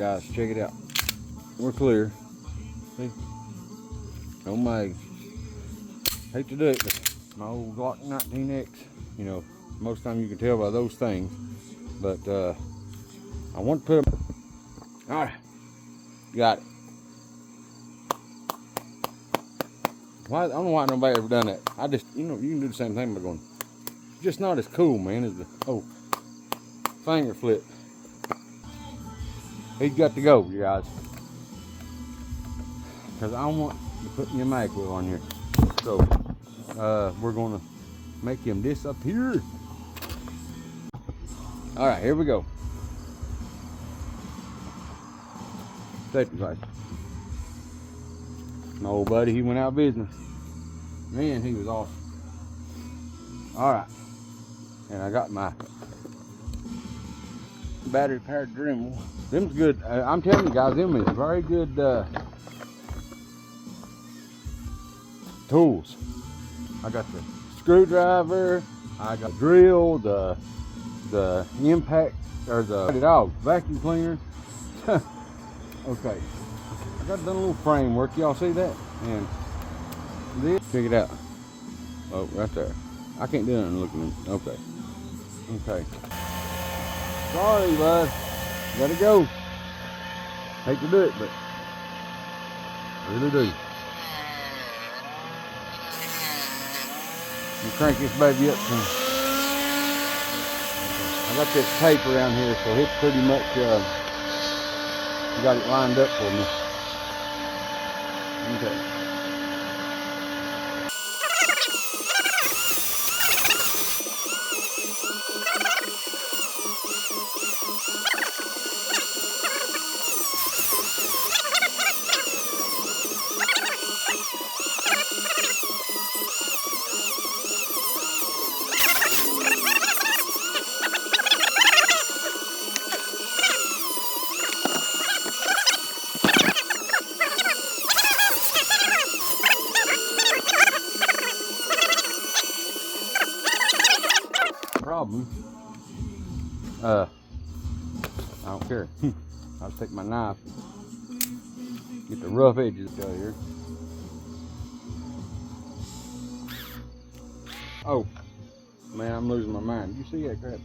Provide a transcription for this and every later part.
Alright guys, check it out. We're clear. See? No mag. Hate to do it, but my old Glock 19X, you know, most of the time you can tell by those things. But I want to put them. Alright. Got it. Why, I don't know why nobody ever done that. I just, you know, you can do the same thing by going, just not as cool, man, as the finger flip. He's got to go, you guys. Because I want to put me a Magwell on here. So, we're going to make him this up here. Alright, here we go. Safety device. My old buddy, he went out business. Man, he was awesome. Alright. And I got my battery powered Dremel. Them's good. I'm telling you guys, them is very good tools. I got the screwdriver, I got the drill, the impact, or the vacuum cleaner. Okay. I got done a little framework. Y'all see that? And this, check it out. Oh, right there. I can't do nothing looking. Okay. Okay. Sorry, bud. Gotta go. Hate to do it, but I really do. You crank this baby up some. I got this tape around here, so it's pretty much got it lined up for me. Okay. Problem. I don't care. I'll take my knife, get the rough edges out here. Oh, man, I'm losing my mind. You see that crap?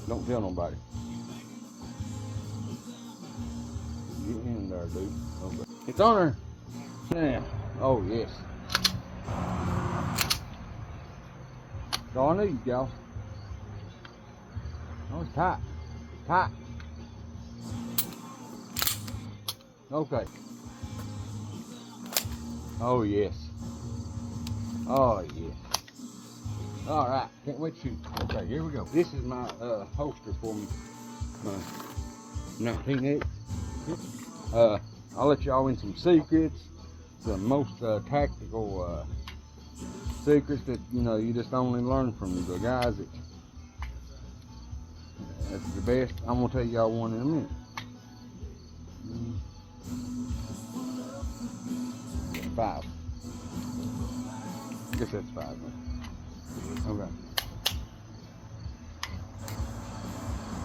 Don't tell nobody. Get in there, dude. Okay. It's on her. Yeah. Oh, yes. That's all I need, y'all. Oh, it's tight. Tight. Okay. Oh, yes. Oh, yes. All right. Can't wait to shoot. Okay, here we go. This is my holster for me. My 19X. I'll let y'all in some secrets. The most tactical secrets that, you know, you just only learn from the guys that's the best. I'm gonna tell y'all one in a minute. Five. I guess that's five. Okay.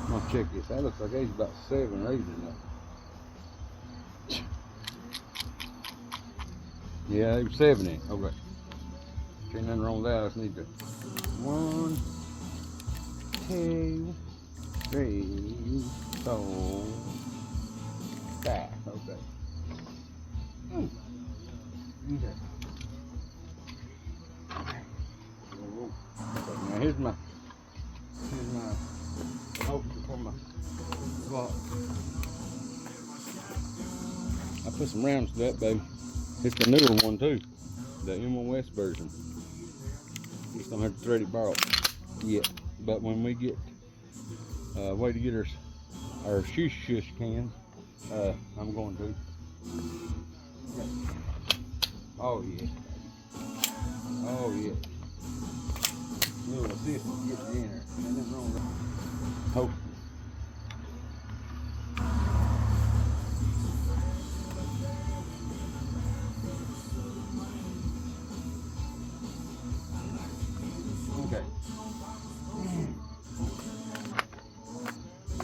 I'm gonna check this. That looks like there's about 7 or 8 in there. Yeah, there's 7 in. Okay. Ain't nothing wrong with that. I just need to 1, 2, 3, 4, 5. Okay. Okay. Now here's my holster for my Glock. I put some rounds to that, baby. It's the newer one too, the M1S version. Just don't have to thread it barrel yet. But when we get way to get our shush cans, I'm going to. Oh yeah. Oh yeah. Little assistant get it in there. Ain't nothing wrong with that. Oh. Okay.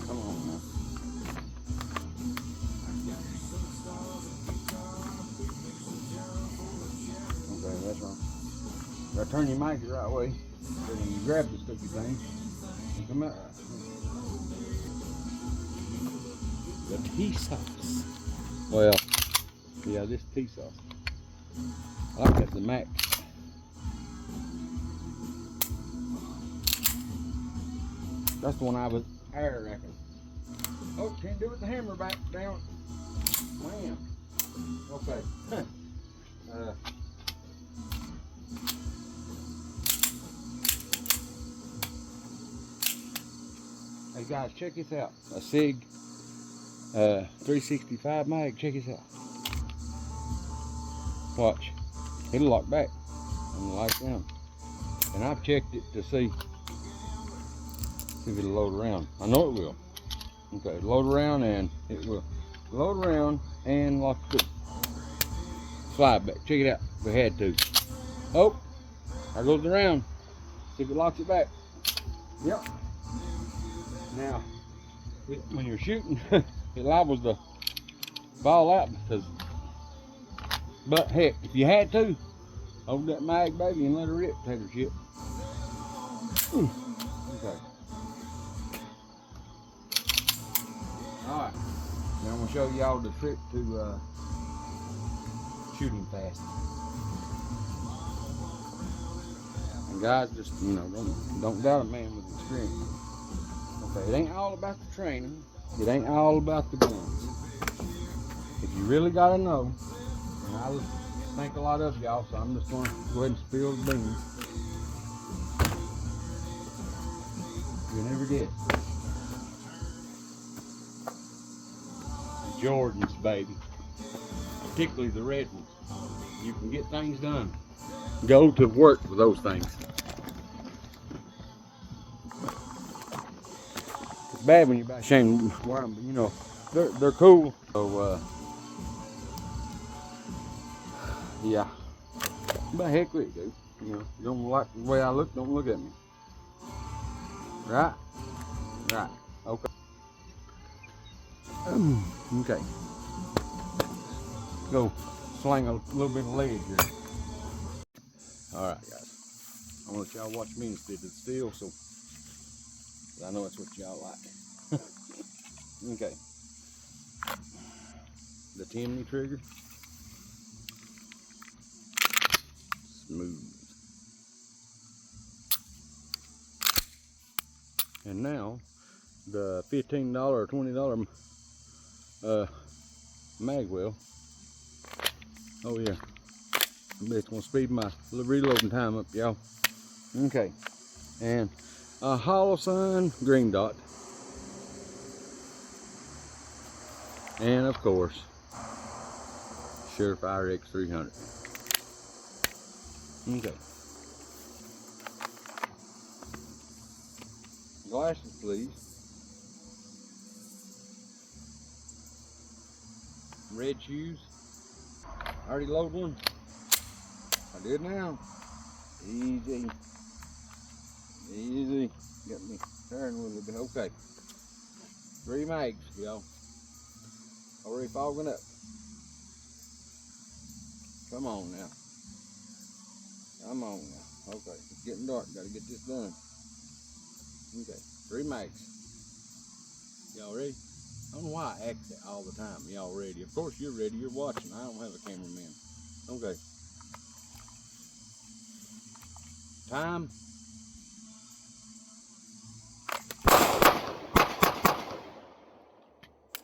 Come on now. turn your mic the right way, so when you grab the stupid thing, you come out right. The tea sauce. Well, yeah, this tea sauce. I like that, the Mac. That's the one I was air racking. Oh, can't do it with the hammer back down. Wham. Okay. Hey guys, check this out. A SIG 365 mag. Check this out. Watch. It'll lock back when the light's down. And I've checked it to see if it'll load around. I know it will. Okay, load around and it will load around and lock the slide back. Check it out. We had to. Oh, there goes the round. See if it locks it back. Yep. Now, when you're shooting, it liables to fall out because. But heck, if you had to, hold that mag, baby, and let her rip. Take her shit. Okay. Alright. Now I'm going to show y'all the trick to shooting fast. And guys, just, you know, don't doubt a man with experience. Okay, it ain't all about the training. It ain't all about the guns. If you really got to know, and I think a lot of y'all, so I'm just going to go ahead and spill the beans. You never did. Jordans, baby. Particularly the red ones. You can get things done. Go to work with those things. It's bad when you're about ashamed to wear them, but you know, they're cool. So, yeah. But heck with it, dude. You know, you don't like the way I look, don't look at me. Right? Right. Okay. Okay. Go slang a little bit of ledge here. Alright, guys. I'm gonna let y'all watch me instead of the steel, so I know that's what y'all like. Okay. The Timney trigger. Smooth. And now the $15 or $20 Magwell. Oh yeah. I bet it's gonna speed my reloading time up, y'all. Okay. And a Hollow Sun green dot. And of course, Surefire X300. Okay. Glasses, please. Red shoes. I already loaded one. I did now. Easy. Easy. Got me turning with a little bit. Okay. 3 mags, y'all. Already fogging up. Come on now. Come on now. Okay. It's getting dark. Gotta get this done. Okay. 3 mags. Y'all ready? I don't know why I act that all the time. Y'all ready? Of course you're ready. You're watching. I don't have a cameraman. Okay. Time.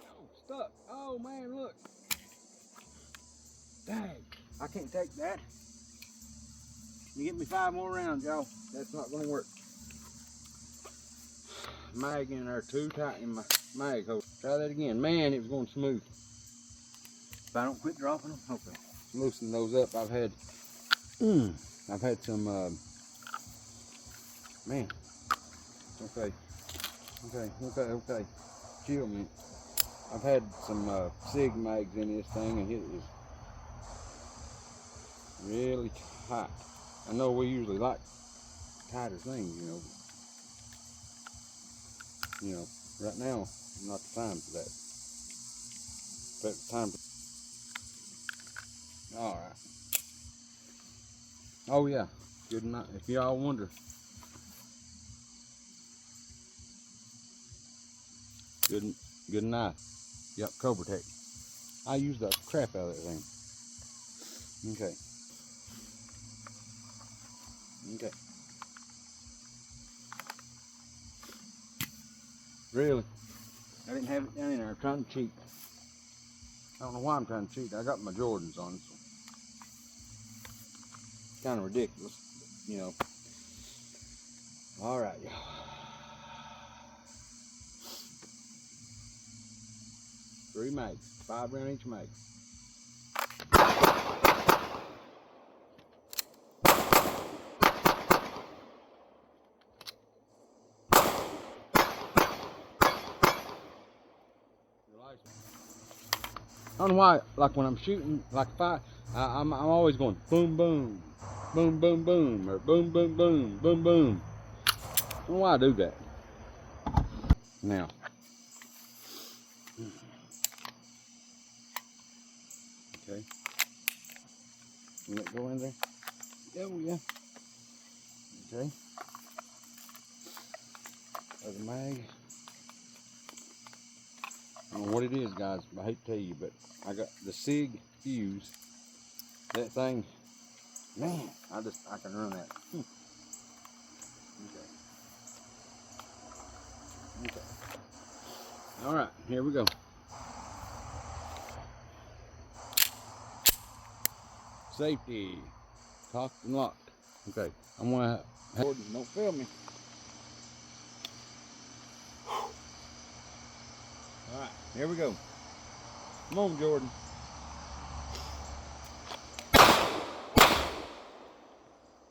Oh, stuck. Oh man, look. Dang. I can't take that. You get me 5 more rounds, y'all. That's not gonna work. Mag in there too tight in my mag hole. Try that again. Man, it was going smooth. If I don't quit dropping them, okay. Loosen those up. I've had some man. Okay. Chill, man. I've had some SIG mags in this thing and it is really tight. I know we usually like tighter things, you know. You know, right now, not the time for that. But time for. All right. Oh yeah. Good night. If y'all wonder, good knife. Yep, Cobra Tech. I use the crap out of that thing. Okay. Okay. Really? I didn't have it down in there. I'm trying to cheat. I don't know why I'm trying to cheat. I got my Jordans on, so it's kind of ridiculous, you know. All right, y'all. 3 mags, 5 round each mag. I don't know why, like when I'm shooting, like if I'm always going boom, boom, boom, boom, boom, or boom, boom, boom, boom, boom. I don't know why I do that. Now, okay, let it go in there. Oh yeah. Okay. Other mag. I don't know what it is, guys. I hate to tell you, but I got the SIG fuse. That thing, man, I can run that. Okay. Okay. All right, here we go. Safety, cocked and locked. Okay, I'm gonna. Jordan, don't fail me. All right, here we go. Come on, Jordan.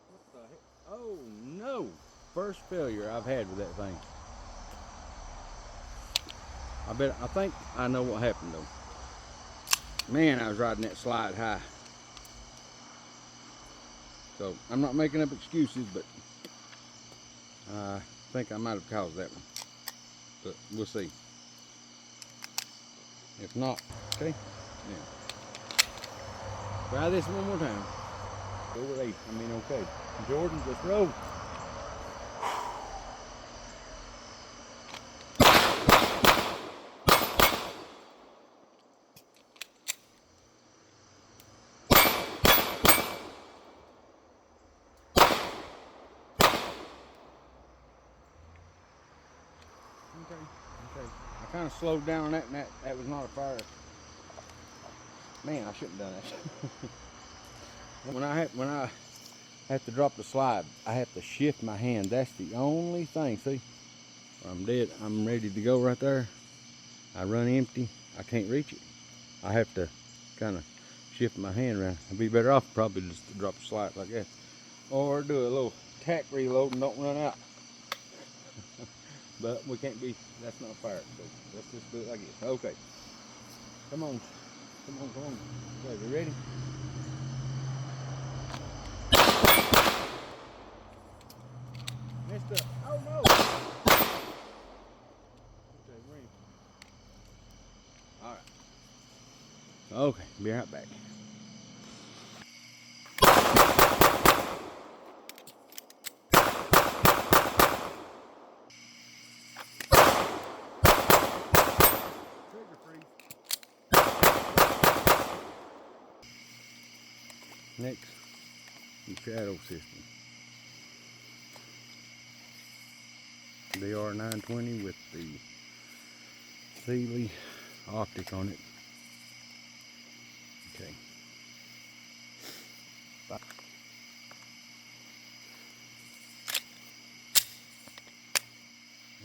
What the heck? Oh no! First failure I've had with that thing. I think I know what happened though. Man, I was riding that slide high. So I'm not making up excuses, but I think I might have caused that one. But we'll see. If not, okay. Yeah. Try this one more time. Go with 8. I mean, okay. Jordan, just roll. Okay. I kind of slowed down on that, and that was not a fire. Man, I shouldn't have done that. when I have to drop the slide, I have to shift my hand. That's the only thing. See, I'm dead. I'm ready to go right there. I run empty. I can't reach it. I have to kind of shift my hand around. I'd be better off probably just to drop the slide like that, or do a little tack reload and don't run out. But we can't be. That's not fire. So let's just do it like this. Okay. Come on. Come on. Come on. Okay, we ready? Missed up. Oh no! Okay, ring. Alright. Okay, be right back. Trigger free. Next, the shadow system. DR920 with the Sealy optic on it. Okay. Bye.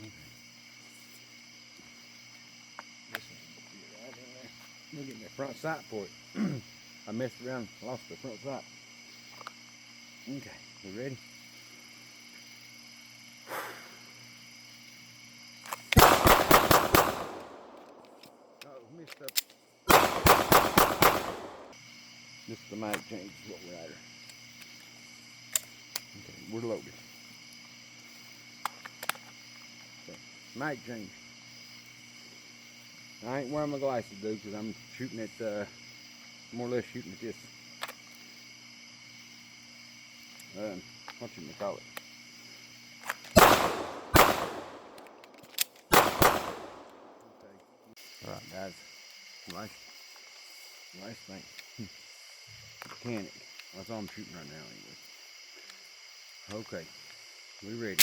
Okay. This one will be right in there. Let me get my front sight for it. I messed around, lost the front sight. Okay, we ready? Oh, missed up. This is the mag change, is what we're at. Okay, we're loaded. Okay, mag change. I ain't wearing my glasses, dude, because I'm shooting at, more or less shooting at this. What you call it? Okay. All right, guys. Nice thing. Mechanic. That's all I'm shooting right now, anyway. Okay, we ready.